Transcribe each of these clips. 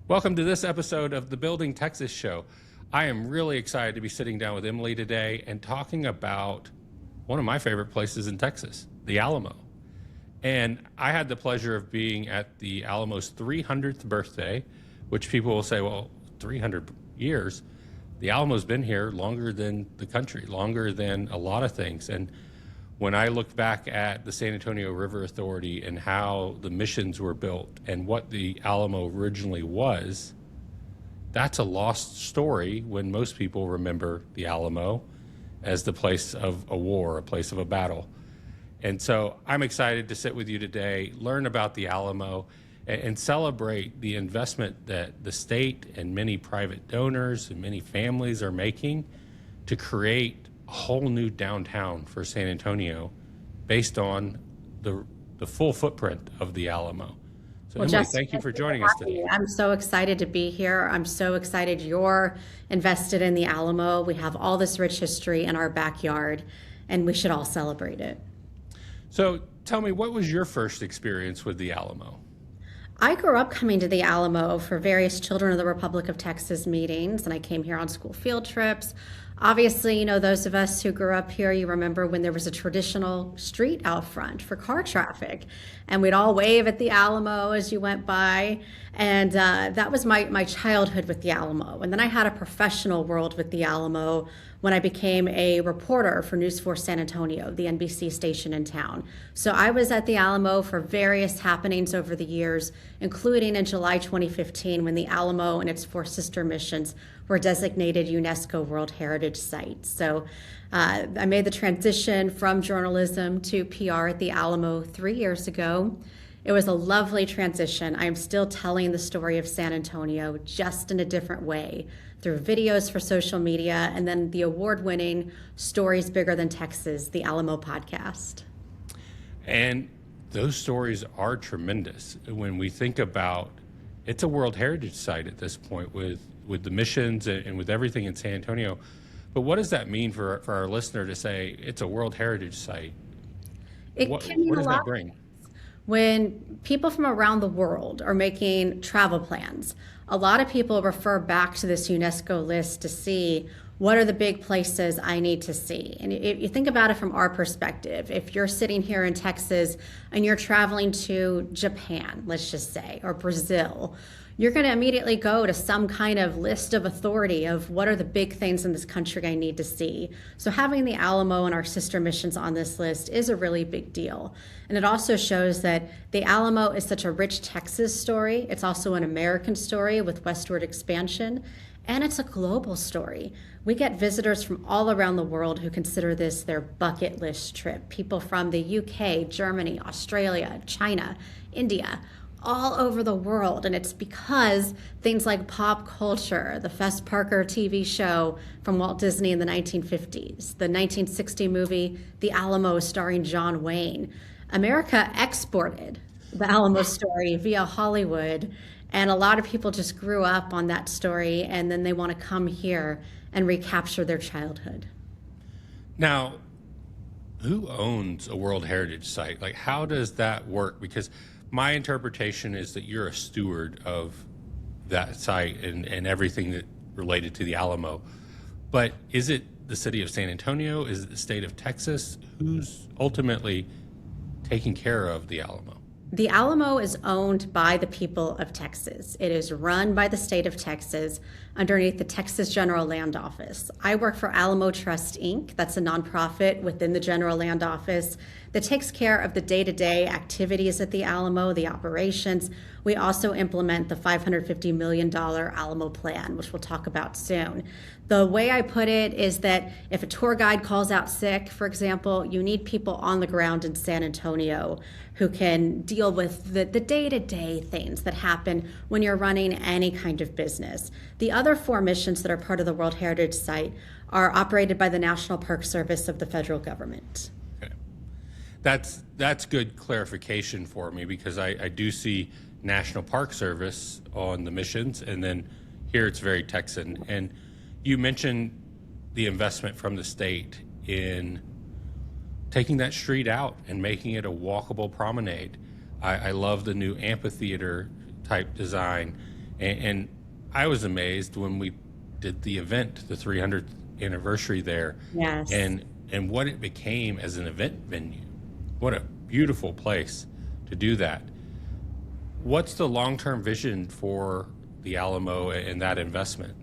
Welcome to this episode of the Building Texas Show. I am really excited to be sitting down with Emily today and talking about one of my favorite places in Texas, the Alamo. And I had the pleasure of being at the Alamo's 300th birthday, which people will say, well, 300 years. The Alamo's been here longer than the country, longer than a lot of things. And when I look back at the San Antonio River Authority and how the missions were built and what the Alamo originally was, that's a lost story when most people remember the Alamo as the place of a war, a place of a battle. And so I'm excited to sit with you today, learn about the Alamo, and celebrate the investment that the state and many private donors and many families are making to create a whole new downtown for San Antonio based on the full footprint of the Alamo. So Emily, Justin, thank you for joining us today. I'm so excited to be here. I'm so excited you're invested in the Alamo. We have all this rich history in our backyard, and we should all celebrate it. So tell me, what was your first experience with the Alamo? I grew up coming to the Alamo for various Children of the Republic of Texas meetings, and I came here on school field trips. Obviously, those of us who grew up here, you remember when there was a traditional street out front for car traffic, and we'd all wave at the Alamo as you went by. And that was my childhood with the Alamo. And then I had a professional world with the Alamo when I became a reporter for News 4 San Antonio, the NBC station in town. So I was at the Alamo for various happenings over the years, including in July 2015 when the Alamo and its four sister missions were designated UNESCO World Heritage Site. So I made the transition from journalism to PR at the Alamo 3 years ago. It was a lovely transition. I am still telling the story of San Antonio, just in a different way, through videos for social media, and then the award-winning Stories Bigger Than Texas, the Alamo podcast. And those stories are tremendous. When we think about, it's a World Heritage Site at this point with the missions and with everything in San Antonio. But what does that mean for our listener to say it's a World Heritage Site? What does that bring? When people from around the world are making travel plans, a lot of people refer back to this UNESCO list to see what are the big places I need to see. And if you think about it from our perspective, if you're sitting here in Texas and you're traveling to Japan, let's just say, or Brazil, you're going to immediately go to some kind of list of authority of what are the big things in this country I need to see. So having the Alamo and our sister missions on this list is a really big deal. And it also shows that the Alamo is such a rich Texas story. It's also an American story with westward expansion. And it's a global story. We get visitors from all around the world who consider this their bucket list trip. People from the UK, Germany, Australia, China, India, all over the world. And it's because things like pop culture, the Fess Parker TV show from Walt Disney in the 1950s, the 1960 movie The Alamo starring John Wayne. America exported the Alamo story via Hollywood, and a lot of people just grew up on that story, and then they want to come here and recapture their childhood. Now, who owns a World Heritage Site? Like, how does that work? Because my interpretation is that you're a steward of that site and everything that related to the Alamo. But is it the city of San Antonio? Is it the state of Texas? Who's ultimately taking care of the Alamo? The Alamo is owned by the people of Texas. It is run by the state of Texas underneath the Texas General Land Office. I work for Alamo Trust, Inc. That's a nonprofit within the General Land Office that takes care of the day-to-day activities at the Alamo, the operations. We also implement the $550 million Alamo Plan, which we'll talk about soon. The way I put it is that if a tour guide calls out sick, for example, you need people on the ground in San Antonio who can deal with the day-to-day things that happen when you're running any kind of business. The other four missions that are part of the World Heritage Site are operated by the National Park Service of the federal government. Okay. That's good clarification for me, because I do see National Park Service on the missions, and then here it's very Texan. And you mentioned the investment from the state in taking that street out and making it a walkable promenade. I love the new amphitheater type design. And I was amazed when we did the event, the 300th anniversary there, Yes. and what it became as an event venue. What a beautiful place to do that. What's the long-term vision for the Alamo and that investment?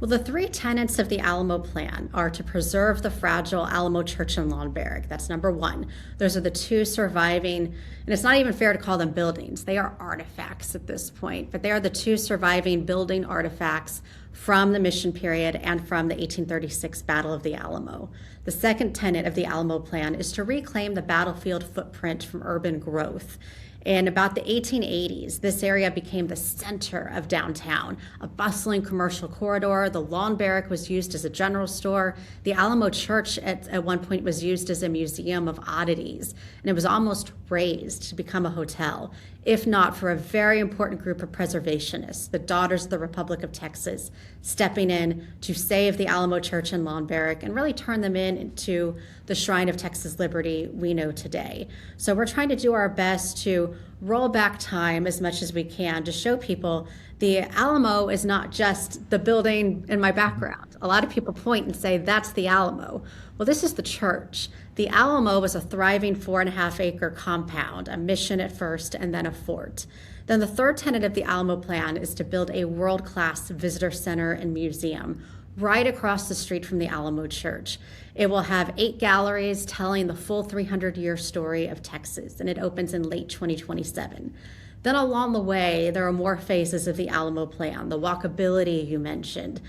Well, the three tenets of the Alamo Plan are to preserve the fragile Alamo Church and Lawn Barrack. That's number one. Those are the two surviving, and it's not even fair to call them buildings. They are artifacts at this point, but they are the two surviving building artifacts from the mission period and from the 1836 Battle of the Alamo. The second tenet of the Alamo Plan is to reclaim the battlefield footprint from urban growth. In about the 1880s, this area became the center of downtown, a bustling commercial corridor. The Lawn Barrack was used as a general store. The Alamo Church at one point was used as a museum of oddities, and it was almost razed to become a hotel, if not for a very important group of preservationists, the Daughters of the Republic of Texas, stepping in to save the Alamo Church and Lawn Barrack and really turn them into the shrine of Texas liberty we know today. So we're trying to do our best to roll back time as much as we can to show people the Alamo is not just the building in my background. A lot of people point and say, that's the Alamo. Well, this is the church. The Alamo was a thriving 4.5-acre compound, a mission at first, and then a fort. Then the third tenet of the Alamo Plan is to build a world-class visitor center and museum right across the street from the Alamo Church. It will have 8 galleries telling the full 300-year story of Texas, and it opens in late 2027. Then along the way, there are more phases of the Alamo Plan, the walkability you mentioned.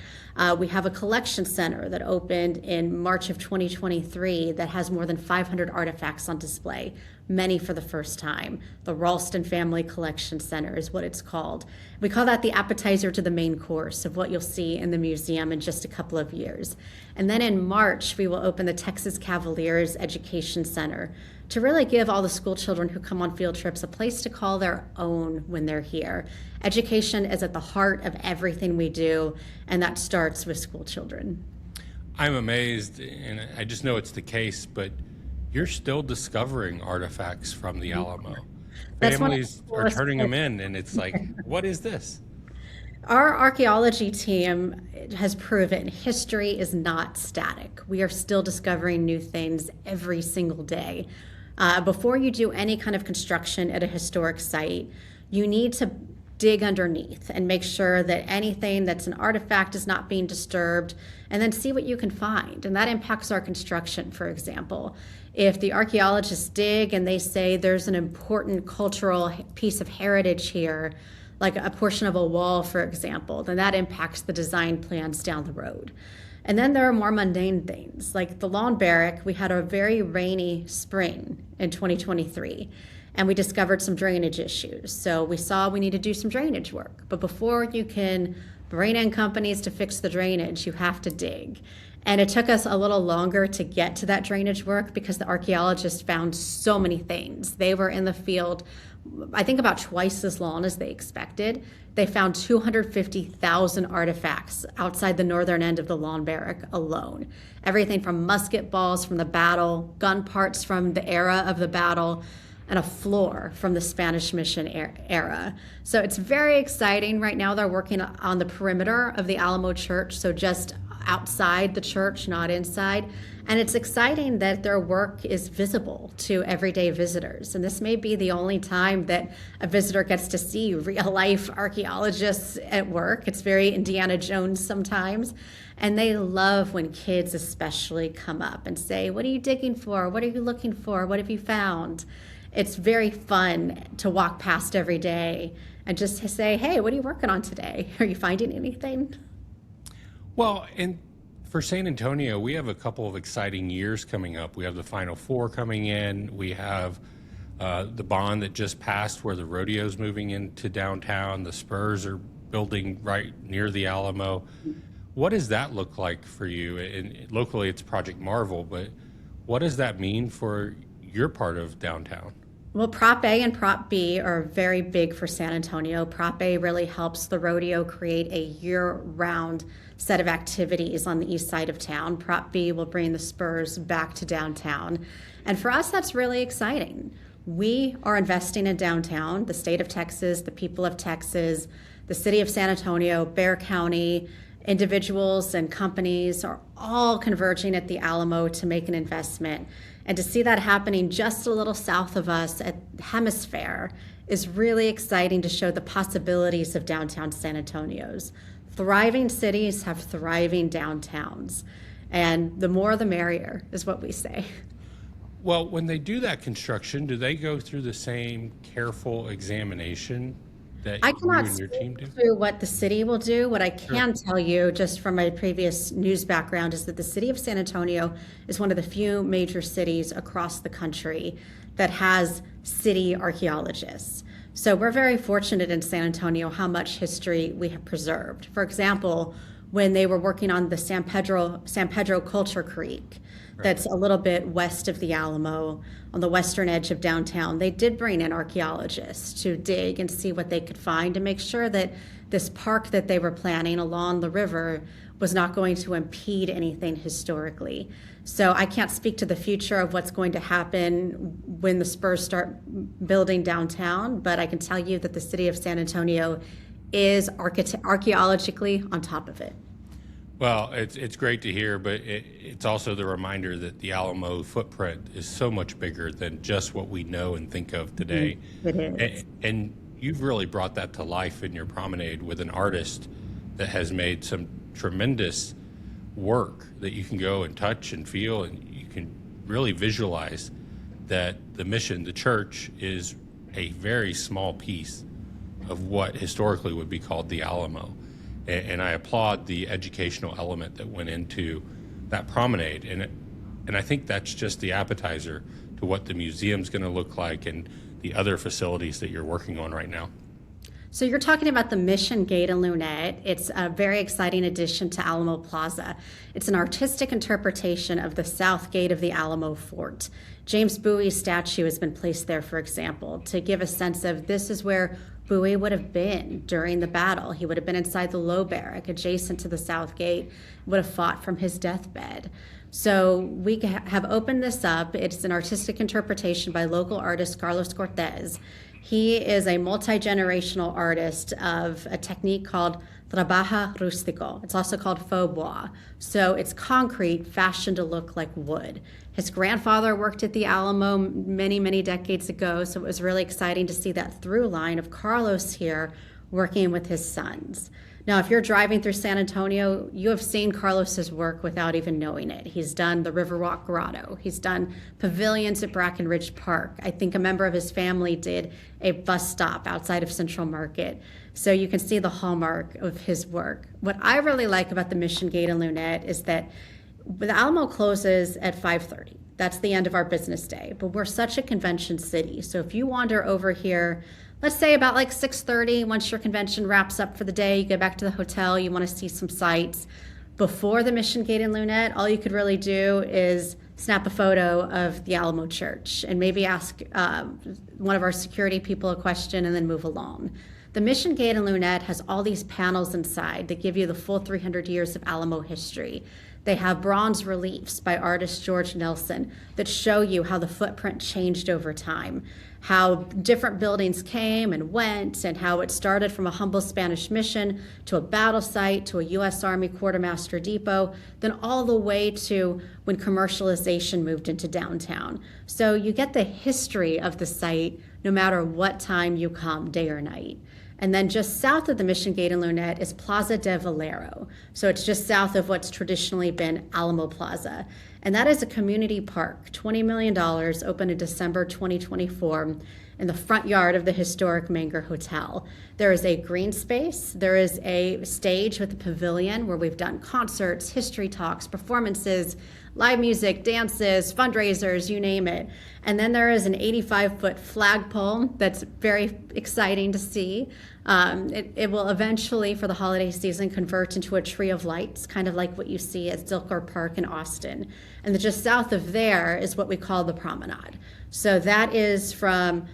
We have a collection center that opened in March of 2023 that has more than 500 artifacts on display, many for the first time. The Ralston Family Collection Center is what it's called. We call that the appetizer to the main course of what you'll see in the museum in just a couple of years. And then in March, we will open the Texas Cavaliers Education Center to really give all the school children who come on field trips a place to call their own when they're here. Education is at the heart of everything we do, and that starts with school children. I'm amazed, and I just know it's the case, but you're still discovering artifacts from the Alamo. That's Families are turning them in, and it's like, what is this? Our archaeology team has proven history is not static. We are still discovering new things every single day. Before you do any kind of construction at a historic site, you need to dig underneath and make sure that anything that's an artifact is not being disturbed, and then see what you can find. And that impacts our construction, for example. If the archaeologists dig and they say there's an important cultural piece of heritage here, like a portion of a wall, for example, then that impacts the design plans down the road. And then there are more mundane things, like the Lawn Barrack. We had a very rainy spring in 2023, and we discovered some drainage issues. So we saw we need to do some drainage work. But before you can bring in companies to fix the drainage, you have to dig. And it took us a little longer to get to that drainage work because the archaeologists found so many things. They were in the field, I think, about twice as long as they expected. They found 250,000 artifacts outside the northern end of the Lawn Barrack alone. Everything from musket balls from the battle, gun parts from the era of the battle, and a floor from the Spanish mission era. So it's very exciting. Right now they're working on the perimeter of the Alamo Church, so just outside the church, not inside. And it's exciting that their work is visible to everyday visitors. And this may be the only time that a visitor gets to see real-life archaeologists at work. It's very Indiana Jones sometimes. And they love when kids especially come up and say, what are you digging for? What are you looking for? What have you found? It's very fun to walk past every day and just to say, hey, what are you working on today? Are you finding anything? Well, and for San Antonio, we have a couple of exciting years coming up. We have the Final Four coming in. We have the bond that just passed where the rodeo's moving into downtown. The Spurs are building right near the Alamo. What does that look like for you? And locally, it's Project Marvel, but what does that mean for your part of downtown? Well, Prop A and Prop B are very big for San Antonio. Prop A really helps the rodeo create a year-round set of activities on the east side of town. Prop B will bring the Spurs back to downtown. And for us, that's really exciting. We are investing in downtown, the state of Texas, the people of Texas. the city of San Antonio, Bexar County, individuals and companies are all converging at the Alamo to make an investment. And to see that happening just a little south of us at Hemisphere is really exciting to show the possibilities of downtown San Antonio's. Thriving cities have thriving downtowns, and the more the merrier is what we say. Well, when they do that construction, do they go through the same careful examination that I you cannot and your team do? speak to what the city will do. What I can tell you, just from my previous news background, is that the city of San Antonio is one of the few major cities across the country that has city archaeologists. So we're very fortunate in San Antonio how much history we have preserved. For example, when they were working on the San Pedro Culture Creek, that's a little bit west of the Alamo on the western edge of downtown, they did bring in archaeologists to dig and see what they could find to make sure that this park that they were planning along the river was not going to impede anything historically. So I can't speak to the future of what's going to happen when the Spurs start building downtown, but I can tell you that the city of San Antonio is archaeologically on top of it. Well, it's great to hear, but it's also the reminder that the Alamo footprint is so much bigger than just what we know and think of today. It is. And you've really brought that to life in your promenade with an artist that has made some tremendous work that you can go and touch and feel, and you can really visualize that the mission, the church, is a very small piece of what historically would be called the Alamo. And I applaud the educational element that went into that promenade. And I think that's just the appetizer to what the museum's going to look like and the other facilities that you're working on right now. So you're talking about the Mission Gate in Lunette. It's a very exciting addition to Alamo Plaza. It's an artistic interpretation of the south gate of the Alamo Fort. James Bowie's statue has been placed there, for example, to give a sense of this is where Bowie would have been during the battle. He would have been inside the Low Barrack, adjacent to the south gate, would have fought from his deathbed. So we have opened this up. It's an artistic interpretation by local artist Carlos Cortez. He is a multi-generational artist of a technique called trabaja rústico. It's also called faux bois. So it's concrete fashioned to look like wood. His grandfather worked at the Alamo many, many decades ago, so it was really exciting to see that through line of Carlos here working with his sons. Now, if you're driving through San Antonio, you have seen Carlos's work without even knowing it. He's done the Riverwalk Grotto. He's done pavilions at Brackenridge Park. I think a member of his family did a bus stop outside of Central Market. So you can see the hallmark of his work. What I really like about the Mission Gate in Lunette is that the Alamo closes at 5:30. That's the end of our business day. But we're such a convention city. So if you wander over here, let's say about like 6:30, once your convention wraps up for the day, you go back to the hotel, you want to see some sights. Before the Mission Gate in Lunette, all you could really do is snap a photo of the Alamo Church and maybe ask one of our security people a question and then move along. The Mission Gate in Lunette has all these panels inside that give you the full 300 years of Alamo history. They have bronze reliefs by artist George Nelson that show you how the footprint changed over time, how different buildings came and went, and how it started from a humble Spanish mission to a battle site to a U.S. Army Quartermaster Depot, then all the way to when commercialization moved into downtown. So you get the history of the site no matter what time you come, day or night. And then just south of the Mission Gate in Lunette is Plaza de Valero. So it's just south of what's traditionally been Alamo Plaza. And that is a community park, $20 million, opened in December 2024 in the front yard of the historic Menger Hotel. There is a green space. There is a stage with a pavilion where we've done concerts, history talks, performances, live music, dances, fundraisers, you name it. And then there is an 85-foot flagpole that's very exciting to see. It will eventually, for the holiday season, convert into a tree of lights, kind of like what you see at Zilker Park in Austin. And then just south of there is what we call the Promenade. So that is from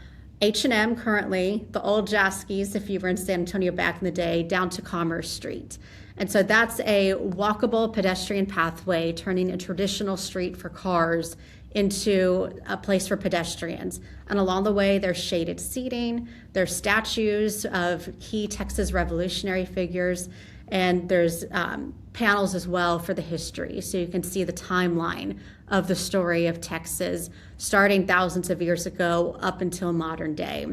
H&M currently, the old Jaskies, if you were in San Antonio back in the day, down to Commerce Street. And so that's a walkable pedestrian pathway turning a traditional street for cars into a place for pedestrians. And along the way, there's shaded seating, there's statues of key Texas revolutionary figures, and there's panels as well for the history. So you can see the timeline of the story of Texas, starting thousands of years ago up until modern day.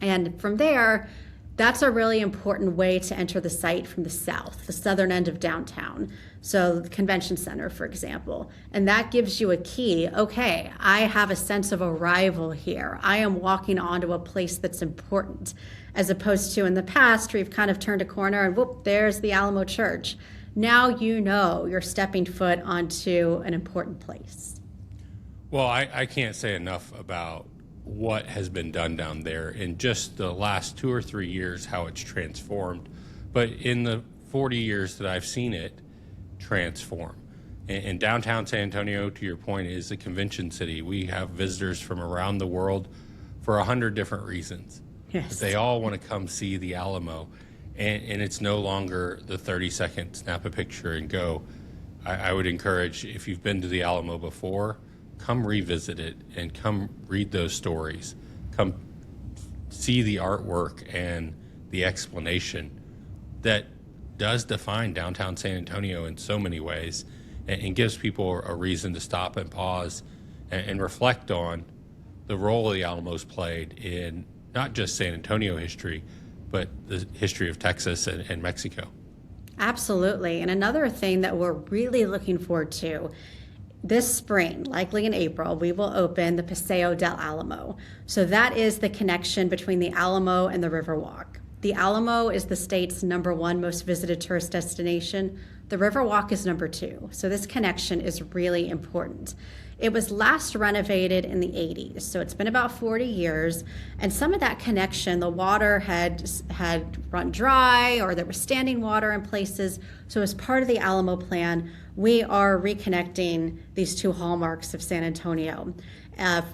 And from there, that's a really important way to enter the site from the south, the southern end of downtown. So the convention center, for example. And that gives you a key. Okay, I have a sense of arrival here. I am walking onto a place that's important, as opposed to in the past, where you've kind of turned a corner and whoop, there's the Alamo Church. Now you know you're stepping foot onto an important place. Well, I can't say enough about what has been done down there in just the last 2 or 3 years, how it's transformed. But in the 40 years that I've seen it transform. And downtown San Antonio, to your point, is a convention city. We have visitors from around the world for 100 different reasons. Yes. They all want to come see the Alamo. And it's no longer the 30-second snap a picture and go. I would encourage, if you've been to the Alamo before, come revisit it and come read those stories. Come see the artwork and the explanation that does define downtown San Antonio in so many ways, and gives people a reason to stop and pause and reflect on the role the Alamo's played in not just San Antonio history, but the history of Texas and Mexico. Absolutely. And another thing that we're really looking forward to this spring, likely in April, we will open the Paseo del Alamo. So that is the connection between the Alamo and the Riverwalk. The Alamo is the state's #1 most visited tourist destination. The Riverwalk is #2. So this connection is really important. It was last renovated in the 80s, so it's been about 40 years. And some of that connection, the water had run dry, or there was standing water in places. So as part of the Alamo Plan, we are reconnecting these two hallmarks of San Antonio,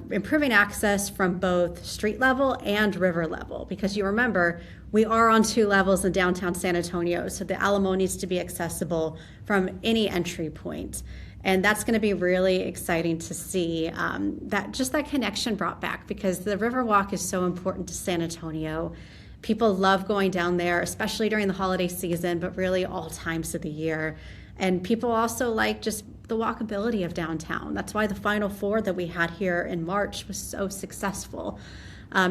improving access from both street level and river level. Because you remember, we are on 2 levels in downtown San Antonio, so the Alamo needs to be accessible from any entry point. And that's going to be really exciting to see that connection brought back, because the Riverwalk is so important to San Antonio. People love going down there, especially during the holiday season, but really all times of the year. And people also like just the walkability of downtown. That's why the Final Four that we had here in March was so successful.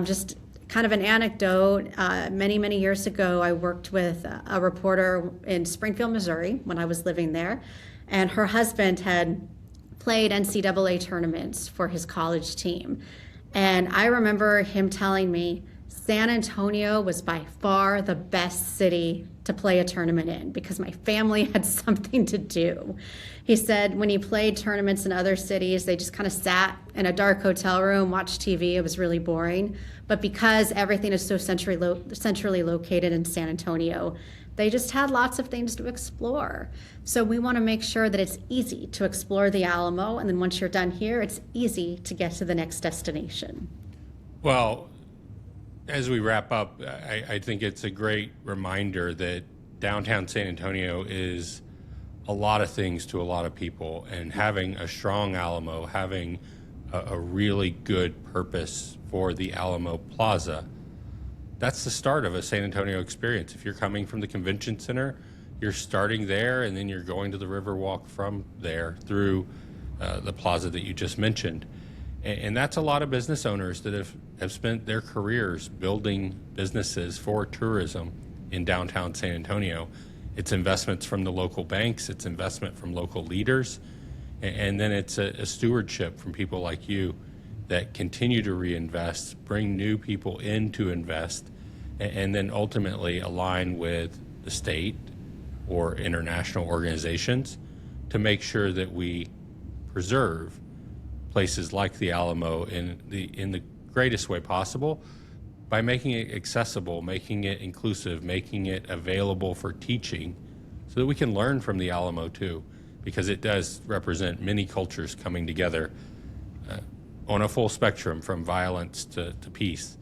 Just kind of an anecdote, many, many years ago, I worked with a reporter in Springfield, Missouri, when I was living there. And her husband had played NCAA tournaments for his college team. And I remember him telling me San Antonio was by far the best city to play a tournament in, because my family had something to do. He said when he played tournaments in other cities, they just kind of sat in a dark hotel room, watched TV. It was really boring. But because everything is so centrally located in San Antonio, they just had lots of things to explore. So we want to make sure that it's easy to explore the Alamo, and then once you're done here, it's easy to get to the next destination. Well, as we wrap up, I think it's a great reminder that downtown San Antonio is a lot of things to a lot of people, and having a strong Alamo, having a really good purpose for the Alamo Plaza, that's the start of a San Antonio experience. If you're coming from the convention center, you're starting there, and then you're going to the Riverwalk from there through the plaza that you just mentioned. And that's a lot of business owners that have spent their careers building businesses for tourism in downtown San Antonio. It's investments from the local banks, it's investment from local leaders, and then it's a stewardship from people like you that continue to reinvest, bring new people in to invest, and then ultimately align with the state or international organizations to make sure that we preserve places like the Alamo in the greatest way possible, by making it accessible, making it inclusive, making it available for teaching, so that we can learn from the Alamo too, because it does represent many cultures coming together on a full spectrum, from violence to peace.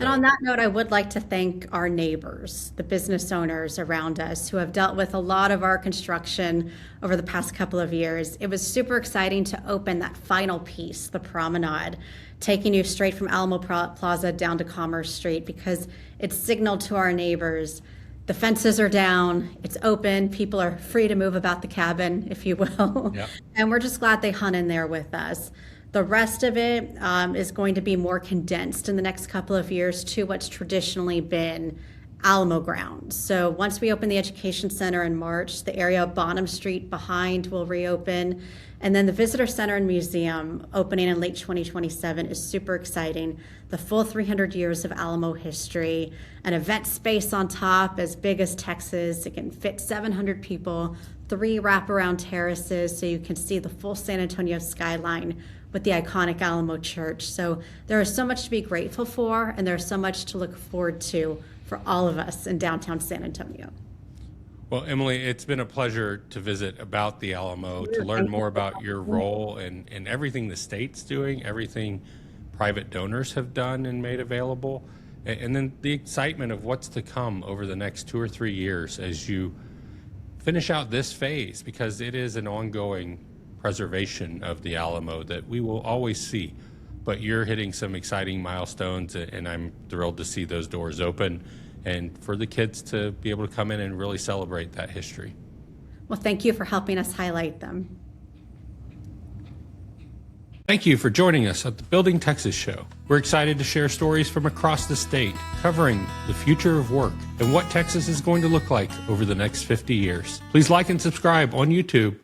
And on that note, I would like to thank our neighbors, the business owners around us who have dealt with a lot of our construction over the past couple of years. It was super exciting to open that final piece, the Promenade, taking you straight from Alamo Plaza down to Commerce Street, because it signaled to our neighbors the fences are down, it's open, people are free to move about the cabin, if you will. Yep. And we're just glad they hung in there with us. The rest of it is going to be more condensed in the next couple of years to what's traditionally been Alamo grounds. So once we open the Education Center in March, the area of Baucum Street behind will reopen. And then the Visitor Center and Museum opening in late 2027 is super exciting. The full 300 years of Alamo history, an event space on top as big as Texas. It can fit 700 people, 3 wraparound terraces so you can see the full San Antonio skyline with the iconic Alamo Church. So there is so much to be grateful for, and there's so much to look forward to for all of us in downtown San Antonio. Well, Emily, it's been a pleasure to visit about the Alamo, to learn more about your role and everything the state's doing, everything private donors have done and made available, and then the excitement of what's to come over the next 2 or 3 years as you finish out this phase, because it is an ongoing preservation of the Alamo that we will always see. But you're hitting some exciting milestones, and I'm thrilled to see those doors open and for the kids to be able to come in and really celebrate that history. Well, thank you for helping us highlight them. Thank you for joining us at the Building Texas Show. We're excited to share stories from across the state, covering the future of work and what Texas is going to look like over the next 50 years. Please like and subscribe on YouTube